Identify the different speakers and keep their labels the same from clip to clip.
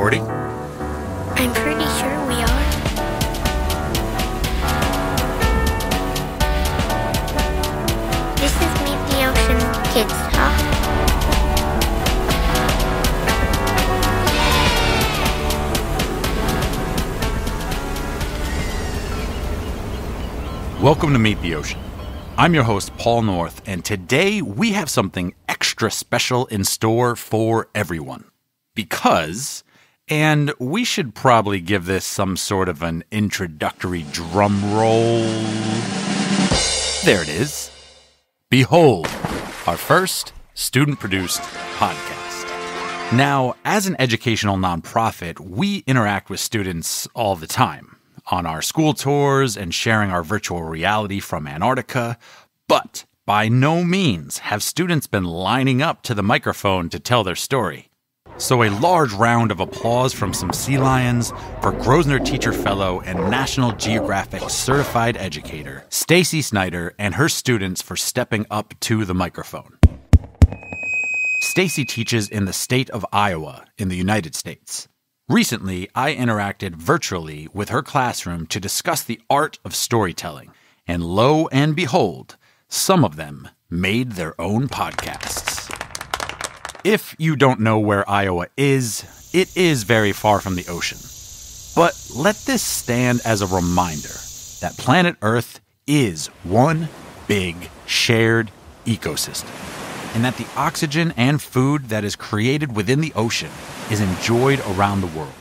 Speaker 1: recording?
Speaker 2: I'm pretty sure we are. This is Meet the Ocean Kids Talk.
Speaker 1: Welcome to Meet the Ocean. I'm your host, Paul North, and today we have something extra special in store for everyone. Because, and we should probably give this some sort of an introductory drum roll. There it is. Behold, our first student-produced podcast. Now, as an educational nonprofit, we interact with students all the time on our school tours and sharing our virtual reality from Antarctica, but by no means have students been lining up to the microphone to tell their story. So a large round of applause from some sea lions for Grosvenor Teacher Fellow and National Geographic Certified Educator, Stacy Snyder, and her students for stepping up to the microphone. Stacy teaches in the state of Iowa in the United States. Recently, I interacted virtually with her classroom to discuss the art of storytelling, and lo and behold, some of them made their own podcasts. If you don't know where Iowa is, it is very far from the ocean. But let this stand as a reminder that planet Earth is one big shared ecosystem, and that the oxygen and food that is created within the ocean is enjoyed around the world.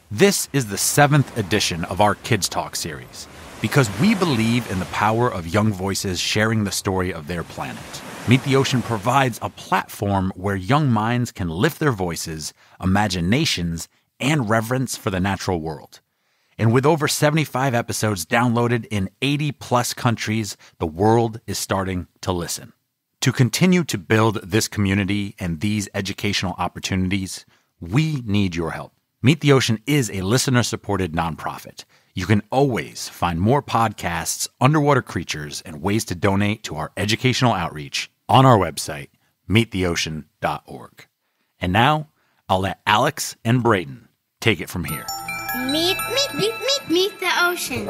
Speaker 1: This is the 7th edition of our Kids Talk series, because we believe in the power of young voices sharing the story of their planet. Meet the Ocean provides a platform where young minds can lift their voices, imaginations, and reverence for the natural world. And with over 75 episodes downloaded in 80-plus countries, the world is starting to listen. To continue to build this community and these educational opportunities, we need your help. Meet the Ocean is a listener-supported nonprofit. You can always find more podcasts, underwater creatures, and ways to donate to our educational outreach on our website, meettheocean.org. And now, I'll let Alex and Brayden take it from here.
Speaker 2: Meet the Ocean.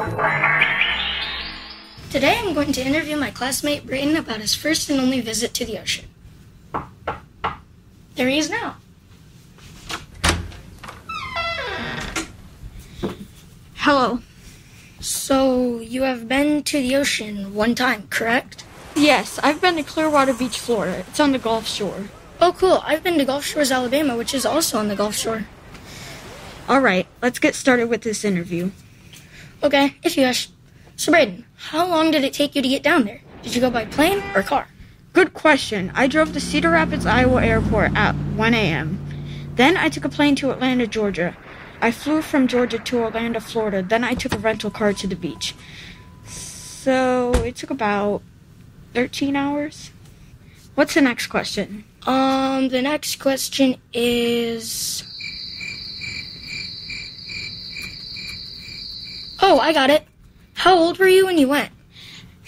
Speaker 2: Today I'm going to interview my classmate Brayden about his first and only visit to the ocean. There he is now.
Speaker 3: Hello.
Speaker 2: So, you have been to the ocean one time, correct?
Speaker 3: Yes, I've been to Clearwater Beach, Florida. It's on the Gulf Shore.
Speaker 2: Oh, cool. I've been to Gulf Shores, Alabama, which is also on the Gulf Shore.
Speaker 3: All right, let's get started with this interview.
Speaker 2: Okay, if you wish. So, Brayden, how long did it take you to get down there? Did you go by plane or car?
Speaker 3: Good question. I drove to Cedar Rapids, Iowa Airport at 1 a.m. Then I took a plane to Atlanta, Georgia. I flew from Georgia to Orlando, Florida. Then I took a rental car to the beach. So it took about 13 hours. What's the next question?
Speaker 2: The next question is... Oh, I got it. How old were you when you went?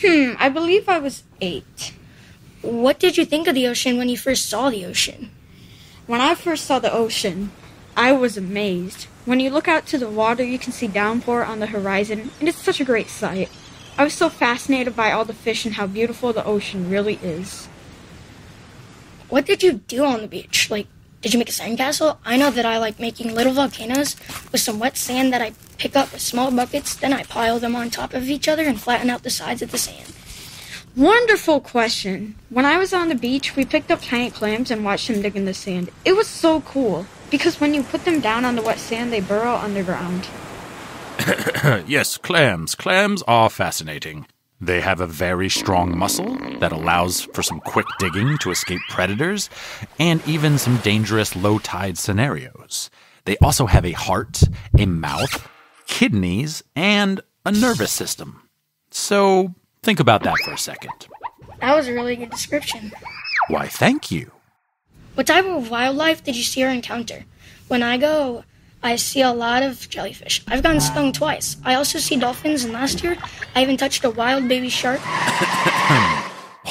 Speaker 3: I believe I was 8.
Speaker 2: What did you think of the ocean when you first saw the ocean?
Speaker 3: When I first saw the ocean, I was amazed. When you look out to the water, you can see downpour on the horizon, and it's such a great sight. I was so fascinated by all the fish and how beautiful the ocean really is.
Speaker 2: What did you do on the beach? Did you make a sandcastle? I know that I like making little volcanoes with some wet sand that I pick up with small buckets, then I pile them on top of each other and flatten out the sides of the sand.
Speaker 3: Wonderful question. When I was on the beach, we picked up giant clams and watched them dig in the sand. It was so cool, because when you put them down on the wet sand, they burrow underground.
Speaker 1: Yes, clams. Clams are fascinating. They have a very strong muscle that allows for some quick digging to escape predators and even some dangerous low-tide scenarios. They also have a heart, a mouth, kidneys, and a nervous system. So think about that for a second.
Speaker 2: That was a really good description.
Speaker 1: Why, thank you.
Speaker 2: What type of wildlife did you see or encounter? When I go, I see a lot of jellyfish. I've gotten stung twice. I also see dolphins, and last year, I even touched a wild baby shark.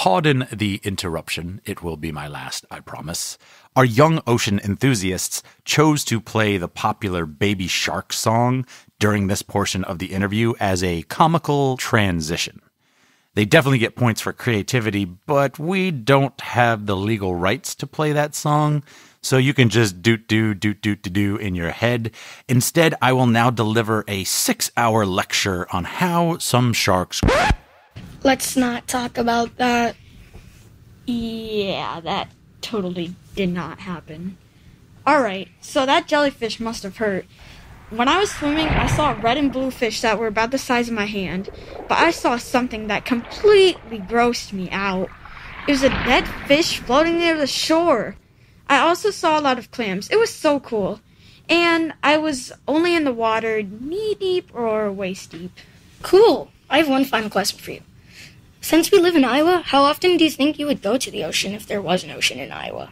Speaker 1: Pardon the interruption. It will be my last, I promise. Our young ocean enthusiasts chose to play the popular Baby Shark song during this portion of the interview as a comical transition. They definitely get points for creativity, but we don't have the legal rights to play that song, so you can just do in your head. Instead, I will now deliver a 6-hour lecture on how some sharks...
Speaker 2: Let's not talk about that.
Speaker 3: Yeah, that totally did not happen. Alright, so that jellyfish must have hurt. When I was swimming, I saw red and blue fish that were about the size of my hand, but I saw something that completely grossed me out. It was a dead fish floating near the shore. I also saw a lot of clams. It was so cool. And I was only in the water knee-deep or waist-deep.
Speaker 2: Cool. I have one final question for you. Since we live in Iowa, how often do you think you would go to the ocean if there was an ocean in Iowa?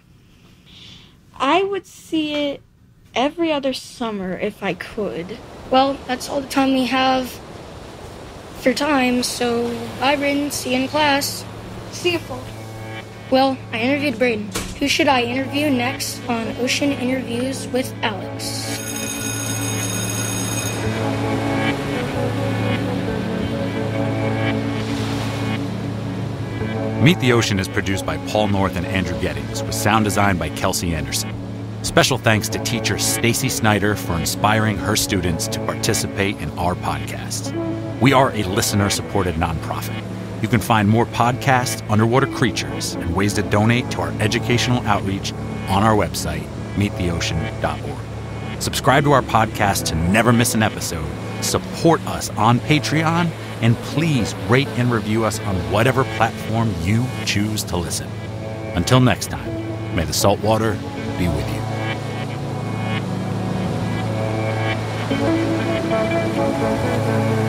Speaker 3: I would see it every other summer if I could.
Speaker 2: Well, that's all the time we have for time, so bye, Braden. See you in class.
Speaker 3: See you, folks.
Speaker 2: Well, I interviewed Braden. Who should I interview next on Ocean Interviews with Alex?
Speaker 1: Meet the Ocean is produced by Paul North and Andrew Gettings, with sound design by Kelsey Anderson. Special thanks to teacher Stacy Snyder for inspiring her students to participate in our podcast. We are a listener-supported nonprofit. You can find more podcasts, underwater creatures, and ways to donate to our educational outreach on our website, meettheocean.org. Subscribe to our podcast to never miss an episode, support us on Patreon, and please rate and review us on whatever platform you choose to listen. Until next time, may the salt water be with you.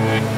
Speaker 4: Thank you.